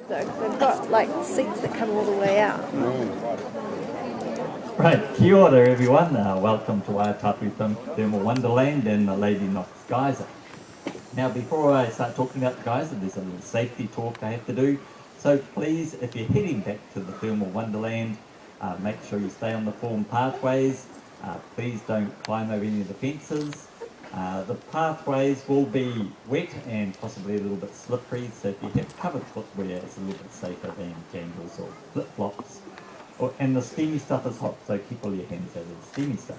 though, 'cause they've got like seats that come all the way out. Right, kia ora everyone. Welcome to Wai-O-Tapu Thermal Wonderland and the Lady Knox Geyser. Now before I start talking about the geyser, there's a little safety talk I have to do. So please, if you're heading back to the Thermal Wonderland, make sure you stay on the formed pathways. Please don't climb over any of the fences. The pathways will be wet and possibly a little bit slippery, so if you have covered footwear, it's a little bit safer than jangles or flip-flops. And the steamy stuff is hot, so keep all your hands out of the steamy stuff.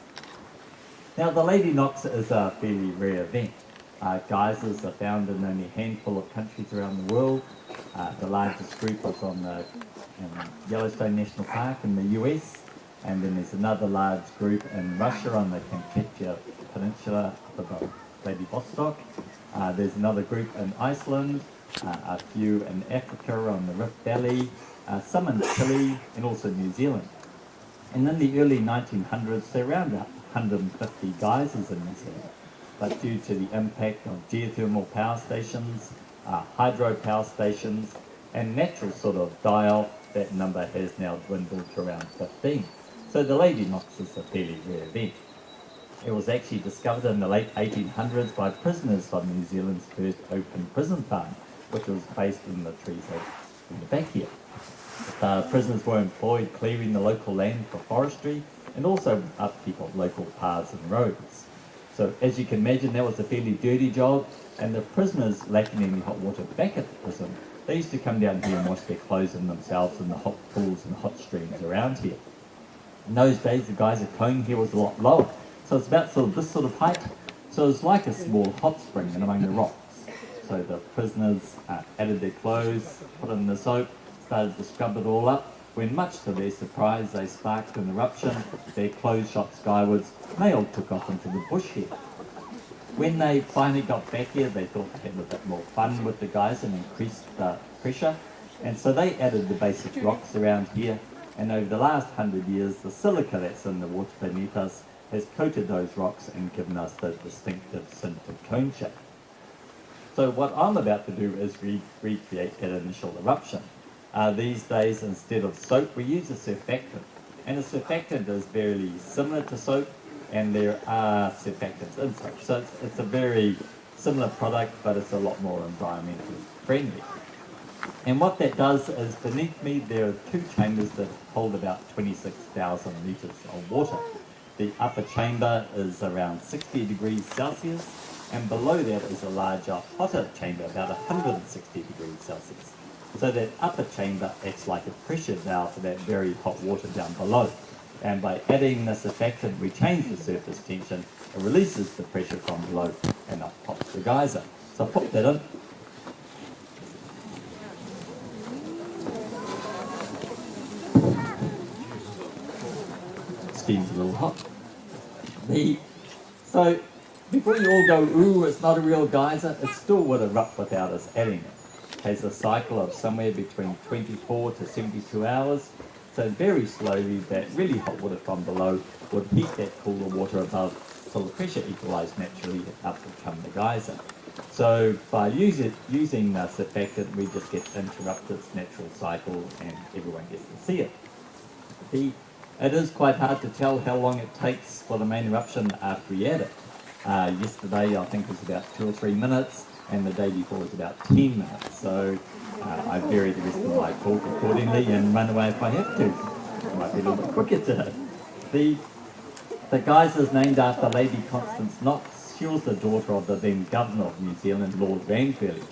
Now, the Lady Knox is a fairly rare event. Geysers are found in only a handful of countries around the world. The largest group is on the Yellowstone National Park in the US, and then there's another large group in Russia on the Kamchatka Peninsula up above Vladivostok. There's another group in Iceland, a few in Africa on the Rift Valley, some in Chile and also New Zealand. And in the early 1900s, there were around 150 geysers in New Zealand. But due to the impact of geothermal power stations, hydro power stations, and natural sort of die-off, that number has now dwindled to around 15. So the Lady Knox is a fairly rare event. It was actually discovered in the late 1800s by prisoners from New Zealand's first open prison farm, which was based in the trees in the back here. Prisoners were employed clearing the local land for forestry and also upkeep of local paths and roads. So as you can imagine, that was a fairly dirty job, and the prisoners lacking any hot water back at the prison, they used to come down here and wash their clothes and themselves in the hot pools and hot streams around here. In those days, the geyser cone here was a lot lower, so it's about this sort of height, so it's like a small hot spring in among the rocks. So the prisoners added their clothes, put in the soap, started to scrub it all up, when much to their surprise they sparked an eruption, their clothes shot skywards, and they all took off into the bush here. When they finally got back here, they thought they had a bit more fun with the geyser and increased the pressure, and so they added the basic rocks around here, and over the last 100 years, the silica that's in the water beneath us has coated those rocks and given us the distinctive sintered cone shape. So what I'm about to do is recreate that initial eruption. These days, instead of soap, we use a surfactant. And a surfactant is very similar to soap, and there are surfactants in soap. So it's a very similar product, but it's a lot more environmentally friendly. And what that does is, beneath me, there are two chambers that hold about 26,000 litres of water. The upper chamber is around 60 degrees Celsius, and below that is a larger, hotter chamber, about 160 degrees Celsius. So that upper chamber acts like a pressure valve for that very hot water down below. And by adding the surfactant, we change the surface tension, it releases the pressure from below, and up pops the geyser. So pop that in. Steam's a little hot. So before you all go, ooh, it's not a real geyser, it still would erupt without us adding it. It has a cycle of somewhere between 24 to 72 hours. So very slowly, that really hot water from below would heat that cooler water above till the pressure equalised naturally, up would come the geyser. So by using the surfactant, we just get to interrupt its natural cycle and everyone gets to see it. It is quite hard to tell how long it takes for the main eruption after we add it. Yesterday I think it was about 2 or 3 minutes, and the day before was about 10 minutes. So I vary the rest of my talk accordingly and run away if I have to. It might be a little bit quicker today. The geyser is named after Lady Constance Knox. She was the daughter of the then Governor of New Zealand, Lord Ranfurly.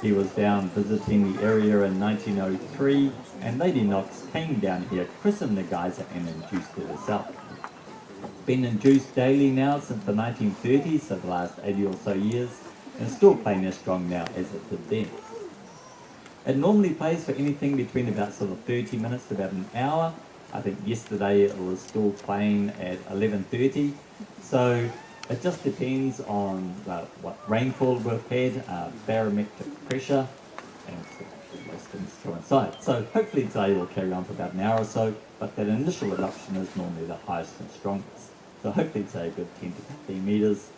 He was down visiting the area in 1903, and Lady Knox came down here, christened the geyser and induced it herself. It's been induced daily now since the 1930s, so the last 80 or so years, and it's still playing as strong now as it did then. It normally plays for anything between about 30 minutes to about an hour. I think yesterday it was still playing at 11:30. So it just depends on what rainfall we've had, barometric pressure, and those things coincide. So hopefully today will carry on for about an hour or so, but that initial eruption is normally the highest and strongest. So hopefully today a good 10 to 15 metres,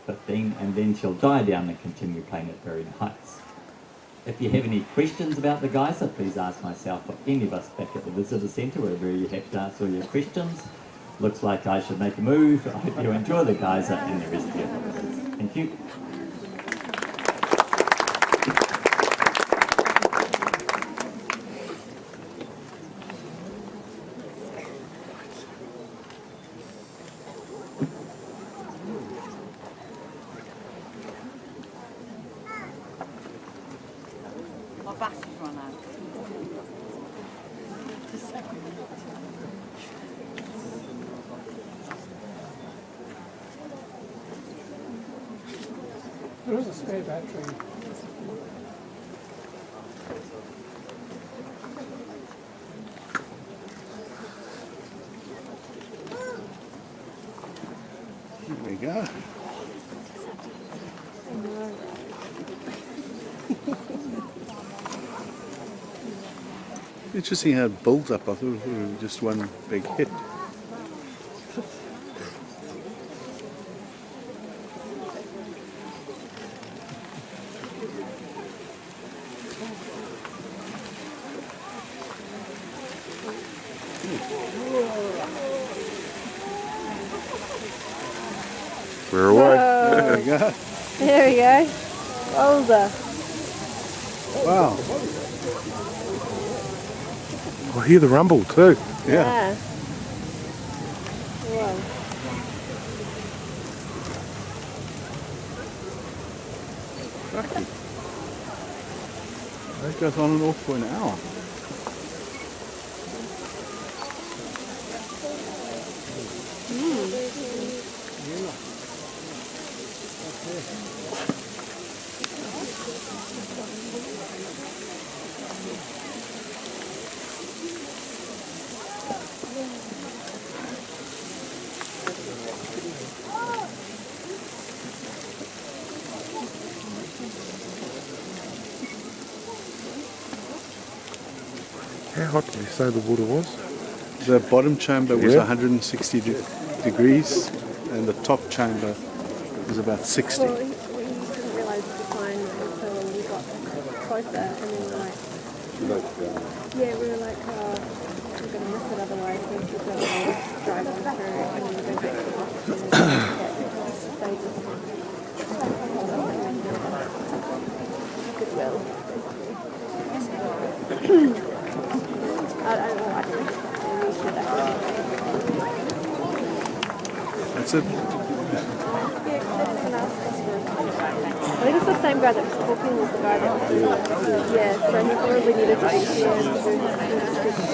15, and then she'll die down and continue playing at varying heights. If you have any questions about the geyser, please ask myself or any of us back at the Visitor Centre. We're very happy to answer all your questions. Looks like I should make a move. I hope you enjoy the geyser and the rest of your holidays. Thank you. My battery's run out. There is a spare battery. Here we go. Interesting how it builds up. I thought it was just one big hit. We're away. There we go. There we go. Older. Wow. I hear the rumble too. Yeah. Wow. Cracking. That goes on and off for an hour. How hot did you say the water was? The bottom chamber was Yeah. 160 degrees and the top chamber was about 60. Well, we didn't realise the decline until we got closer, and then we were like, yeah, we were like, we're going to miss it otherwise, so we just drive on through and then go back to the hospital and they just goodwill, basically. I don't know why. That's it. I think it's the same guy that was talking was the guy that was doing it. Yeah, so he probably needed to be here and do his